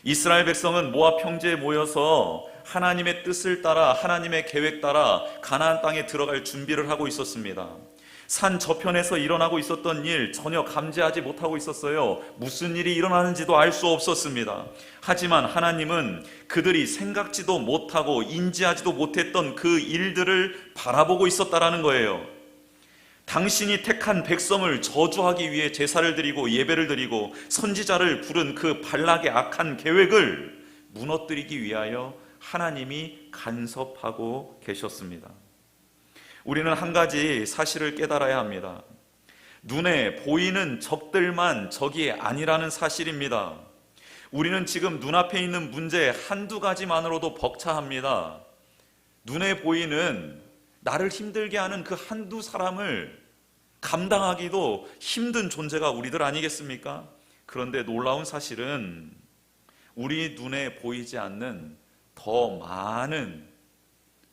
이스라엘 백성은 모압 평지에 모여서 하나님의 뜻을 따라, 하나님의 계획 따라 가나안 땅에 들어갈 준비를 하고 있었습니다. 산 저편에서 일어나고 있었던 일 전혀 감지하지 못하고 있었어요. 무슨 일이 일어나는지도 알 수 없었습니다. 하지만 하나님은 그들이 생각지도 못하고 인지하지도 못했던 그 일들을 바라보고 있었다라는 거예요. 당신이 택한 백성을 저주하기 위해 제사를 드리고 예배를 드리고 선지자를 부른 그 발락의 악한 계획을 무너뜨리기 위하여 하나님이 간섭하고 계셨습니다. 우리는 한 가지 사실을 깨달아야 합니다. 눈에 보이는 적들만 적이 아니라는 사실입니다. 우리는 지금 눈앞에 있는 문제 한두 가지만으로도 벅차합니다. 눈에 보이는 나를 힘들게 하는 그 한두 사람을 감당하기도 힘든 존재가 우리들 아니겠습니까? 그런데 놀라운 사실은 우리 눈에 보이지 않는 더 많은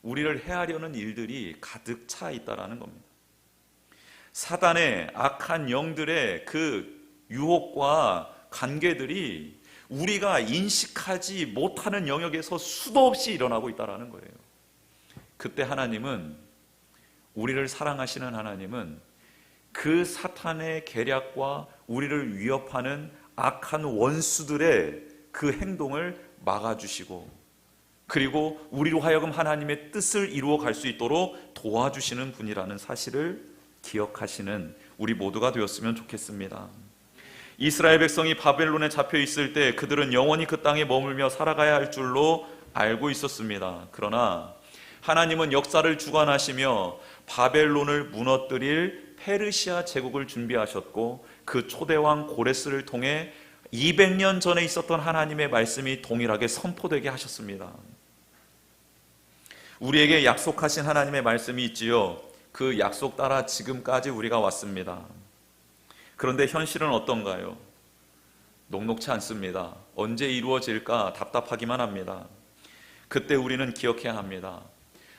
우리를 해하려는 일들이 가득 차 있다는 겁니다. 사단의 악한 영들의 그 유혹과 관계들이 우리가 인식하지 못하는 영역에서 수도 없이 일어나고 있다는 거예요. 그때 하나님은, 우리를 사랑하시는 하나님은 그 사탄의 계략과 우리를 위협하는 악한 원수들의 그 행동을 막아주시고, 그리고 우리로 하여금 하나님의 뜻을 이루어 갈 수 있도록 도와주시는 분이라는 사실을 기억하시는 우리 모두가 되었으면 좋겠습니다. 이스라엘 백성이 바벨론에 잡혀 있을 때 그들은 영원히 그 땅에 머물며 살아가야 할 줄로 알고 있었습니다. 그러나 하나님은 역사를 주관하시며 바벨론을 무너뜨릴 페르시아 제국을 준비하셨고, 그 초대왕 고레스를 통해 200년 전에 있었던 하나님의 말씀이 동일하게 선포되게 하셨습니다. 우리에게 약속하신 하나님의 말씀이 있지요. 그 약속 따라 지금까지 우리가 왔습니다. 그런데 현실은 어떤가요? 녹록치 않습니다. 언제 이루어질까 답답하기만 합니다. 그때 우리는 기억해야 합니다.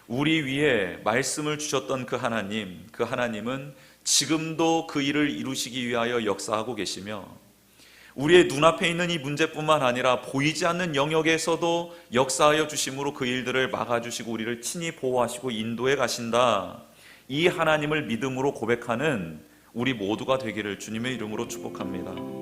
우리 위에 말씀을 주셨던 그 하나님은 지금도 그 일을 이루시기 위하여 역사하고 계시며, 우리의 눈앞에 있는 이 문제뿐만 아니라 보이지 않는 영역에서도 역사하여 주심으로 그 일들을 막아주시고 우리를 친히 보호하시고 인도해 가신다. 이 하나님을 믿음으로 고백하는 우리 모두가 되기를 주님의 이름으로 축복합니다.